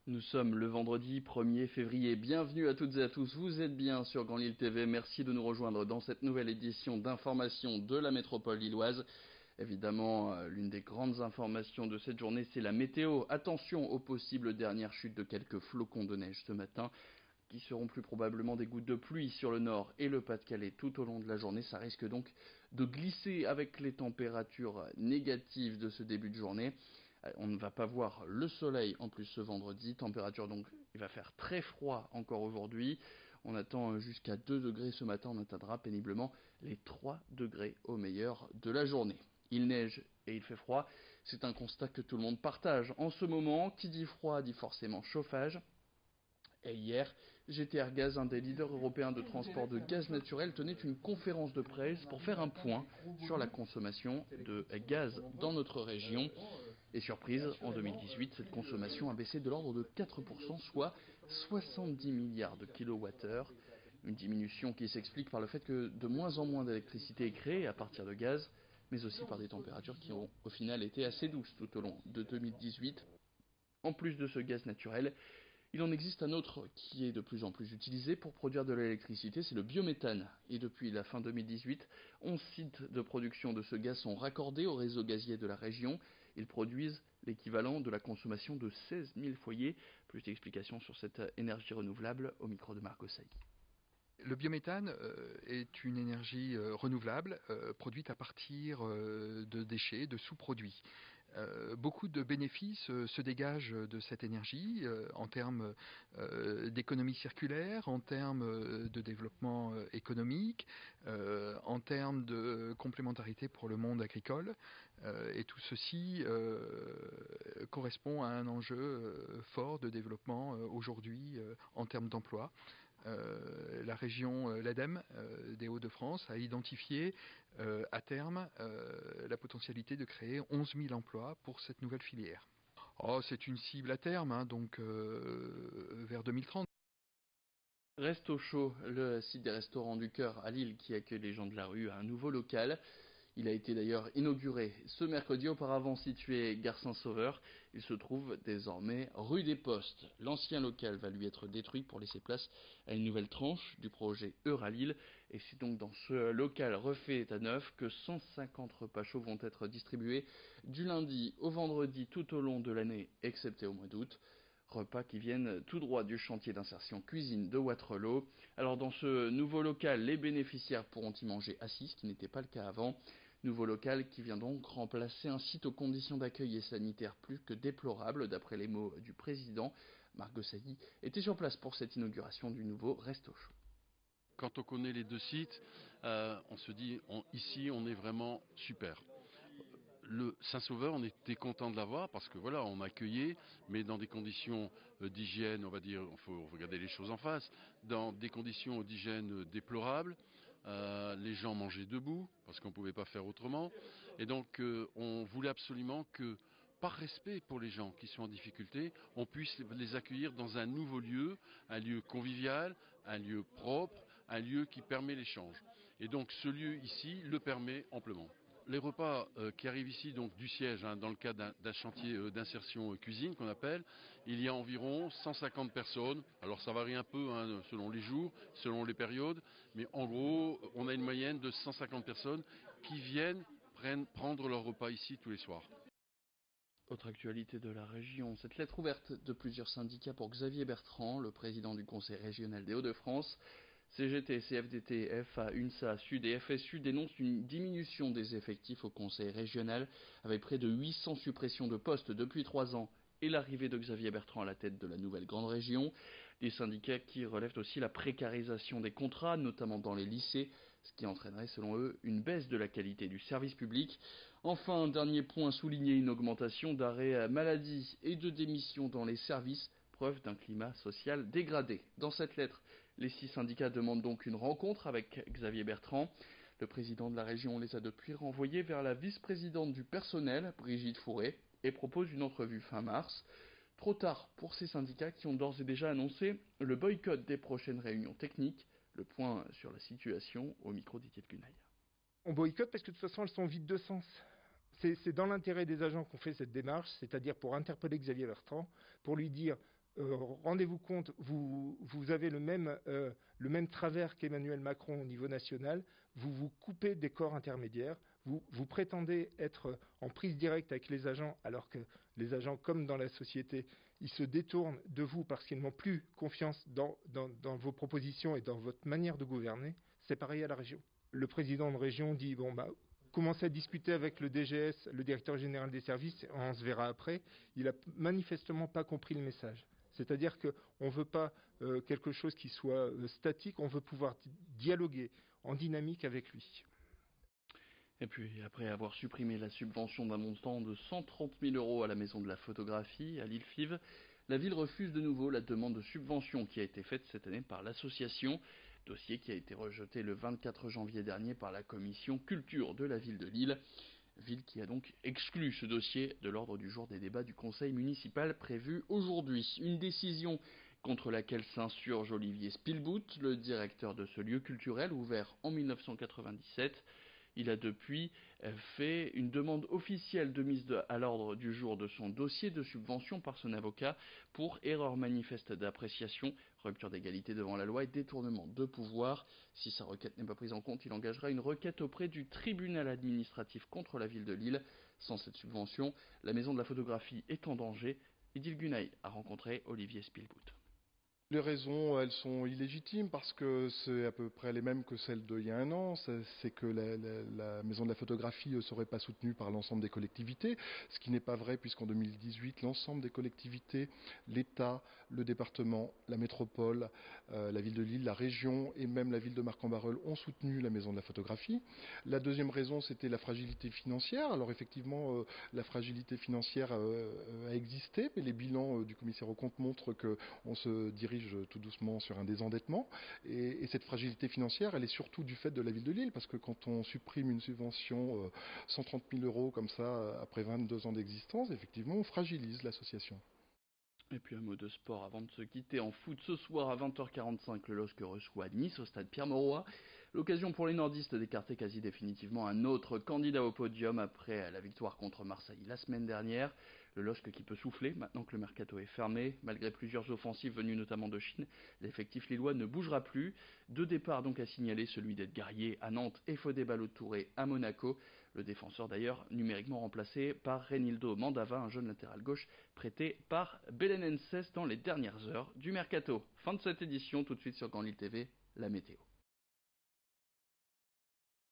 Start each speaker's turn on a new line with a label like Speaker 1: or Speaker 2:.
Speaker 1: Nous sommes le vendredi 1er février. Bienvenue à toutes et à tous. Vous êtes bien sur Grand Lille TV. Merci de nous rejoindre dans cette nouvelle édition d'information de la métropole lilloise. Évidemment, l'une des grandes informations de cette journée, c'est la météo. Attention aux possibles dernières chutes de quelques flocons de neige ce matin, qui seront plus probablement des gouttes de pluie sur le nord et le Pas-de-Calais tout au long de la journée. Ça risque donc de glisser avec les températures négatives de ce début de journée. On ne va pas voir le soleil en plus ce vendredi. Température donc, il va faire très froid encore aujourd'hui. On attend jusqu'à 2 degrés ce matin. On atteindra péniblement les 3 degrés au meilleur de la journée. Il neige et il fait froid. C'est un constat que tout le monde partage. En ce moment, qui dit froid dit forcément chauffage. Et hier, GTR Gaz, un des leaders européens de transport de gaz naturel, tenait une conférence de presse pour faire un point sur la consommation de gaz dans notre région. Et surprise, en 2018, cette consommation a baissé de l'ordre de 4%, soit 70 milliards de kilowattheures. Une diminution qui s'explique par le fait que de moins en moins d'électricité est créée à partir de gaz, mais aussi par des températures qui ont au final été assez douces tout au long de 2018. En plus de ce gaz naturel, il en existe un autre qui est de plus en plus utilisé pour produire de l'électricité, c'est le biométhane. Et depuis la fin 2018, 11 sites de production de ce gaz sont raccordés au réseau gazier de la région. Ils produisent l'équivalent de la consommation de 16 000 foyers. Plus d'explications sur cette énergie renouvelable au micro de Marc Ossaï.
Speaker 2: Le biométhane est une énergie renouvelable produite à partir de déchets, de sous-produits. Beaucoup de bénéfices se dégagent de cette énergie en termes d'économie circulaire, en termes de développement économique, en termes de complémentarité pour le monde agricole. Et tout ceci correspond à un enjeu fort de développement aujourd'hui en termes d'emploi. La région, l'ADEME des Hauts-de-France a identifié à terme la potentialité de créer 11 000 emplois pour cette nouvelle filière. C'est une cible à terme, donc vers 2030.
Speaker 1: Resto Chaud, le site des restaurants du cœur à Lille qui accueille les gens de la rue, a un nouveau local. Il a été d'ailleurs inauguré ce mercredi, auparavant situé gare Saint-Sauveur. Il se trouve désormais rue des Postes. L'ancien local va lui être détruit pour laisser place à une nouvelle tranche du projet Euralille. Et c'est donc dans ce local refait à neuf que 150 repas chauds vont être distribués du lundi au vendredi tout au long de l'année, excepté au mois d'août. Repas qui viennent tout droit du chantier d'insertion cuisine de Waterloo. Alors dans ce nouveau local, les bénéficiaires pourront y manger assis, ce qui n'était pas le cas avant. Nouveau local qui vient donc remplacer un site aux conditions d'accueil et sanitaires plus que déplorables, d'après les mots du président. Marc Gossailly était sur place pour cette inauguration du nouveau Resto Chaud.
Speaker 3: Quand on connaît les deux sites, on se dit, ici on est vraiment super. Le Saint-Sauveur, on était content de l'avoir parce que voilà, on accueillait, mais dans des conditions d'hygiène, on va dire, il faut regarder les choses en face, dans des conditions d'hygiène déplorables. Les gens mangeaient debout parce qu'on ne pouvait pas faire autrement. Et donc on voulait absolument que, par respect pour les gens qui sont en difficulté, on puisse les accueillir dans un nouveau lieu, un lieu convivial, un lieu propre, un lieu qui permet l'échange. Et donc ce lieu ici le permet amplement. Les repas qui arrivent ici, donc du siège, dans le cadre d'un chantier d'insertion cuisine qu'on appelle, il y a environ 150 personnes. Alors ça varie un peu selon les jours, selon les périodes, mais en gros, on a une moyenne de 150 personnes qui viennent prendre leur repas ici tous les soirs.
Speaker 1: Autre actualité de la région, cette lettre ouverte de plusieurs syndicats pour Xavier Bertrand, le président du Conseil régional des Hauts-de-France. CGT, CFDT, FA, UNSA, SUD et FSU dénoncent une diminution des effectifs au Conseil régional avec près de 800 suppressions de postes depuis 3 ans et l'arrivée de Xavier Bertrand à la tête de la nouvelle grande région. Des syndicats qui relèvent aussi la précarisation des contrats, notamment dans les lycées, ce qui entraînerait selon eux une baisse de la qualité du service public. Enfin, dernier point souligné, une augmentation d'arrêts maladie et de démissions dans les services, preuve d'un climat social dégradé. Dans cette lettre, les 6 syndicats demandent donc une rencontre avec Xavier Bertrand. Le président de la région les a depuis renvoyés vers la vice-présidente du personnel, Brigitte Fourré, et propose une entrevue fin mars. Trop tard pour ces syndicats qui ont d'ores et déjà annoncé le boycott des prochaines réunions techniques. Le point sur la situation au micro d'Étienne Gunaï.
Speaker 4: On boycotte parce que de toute façon elles sont vides de sens. C'est dans l'intérêt des agents qu'on fait cette démarche, c'est-à-dire pour interpeller Xavier Bertrand, pour lui dire rendez-vous compte, vous avez le même travers qu'Emmanuel Macron au niveau national, vous vous coupez des corps intermédiaires, vous prétendez être en prise directe avec les agents, alors que les agents, comme dans la société, ils se détournent de vous parce qu'ils n'ont plus confiance dans vos propositions et dans votre manière de gouverner. C'est pareil à la région. Le président de région dit, commencez à discuter avec le DGS, le directeur général des services, on se verra après. Il n'a manifestement pas compris le message. C'est-à-dire qu'on ne veut pas quelque chose qui soit statique, on veut pouvoir dialoguer en dynamique avec lui.
Speaker 1: Et puis, après avoir supprimé la subvention d'un montant de 130 000 € à la Maison de la Photographie, à l'île-Fives, la ville refuse de nouveau la demande de subvention qui a été faite cette année par l'association, dossier qui a été rejeté le 24 janvier dernier par la commission culture de la ville de Lille, ville qui a donc exclu ce dossier de l'ordre du jour des débats du conseil municipal prévu aujourd'hui. Une décision contre laquelle s'insurge Olivier Spielbout, le directeur de ce lieu culturel ouvert en 1997. Il a depuis fait une demande officielle de mise à l'ordre du jour de son dossier de subvention par son avocat pour erreur manifeste d'appréciation, rupture d'égalité devant la loi et détournement de pouvoir. Si sa requête n'est pas prise en compte, il engagera une requête auprès du tribunal administratif contre la ville de Lille. Sans cette subvention, la Maison de la Photographie est en danger. Idil Gunay a rencontré Olivier Spielbout.
Speaker 5: Les raisons, elles sont illégitimes parce que c'est à peu près les mêmes que celles d'il y a un an. C'est que la Maison de la Photographie ne serait pas soutenue par l'ensemble des collectivités, ce qui n'est pas vrai puisqu'en 2018, l'ensemble des collectivités, l'État, le département, la métropole, la ville de Lille, la région et même la ville de Marcq-en-Barœul ont soutenu la Maison de la Photographie. La deuxième raison, c'était la fragilité financière. Alors effectivement, la fragilité financière a existé, mais les bilans du commissaire aux comptes montrent qu'on se dirige tout doucement sur un désendettement et cette fragilité financière elle est surtout du fait de la ville de Lille parce que quand on supprime une subvention 130 000 € comme ça après 22 ans d'existence, effectivement on fragilise l'association.
Speaker 1: Et puis un mot de sport avant de se quitter. En foot, ce soir à 20h45, le LOSC reçoit Nice au stade Pierre-Mauroy. L'occasion pour les nordistes d'écarter quasi définitivement un autre candidat au podium après la victoire contre Marseille la semaine dernière. Le LOSC qui peut souffler maintenant que le mercato est fermé. Malgré plusieurs offensives venues notamment de Chine, l'effectif lillois ne bougera plus. 2 départs donc à signaler, celui d'Edgarié à Nantes et Fodé Ballo-Touré à Monaco. Le défenseur d'ailleurs numériquement remplacé par Renildo Mandava, un jeune latéral gauche prêté par Belenenses dans les dernières heures du mercato. Fin de cette édition, tout de suite sur Grand Lille TV, la météo.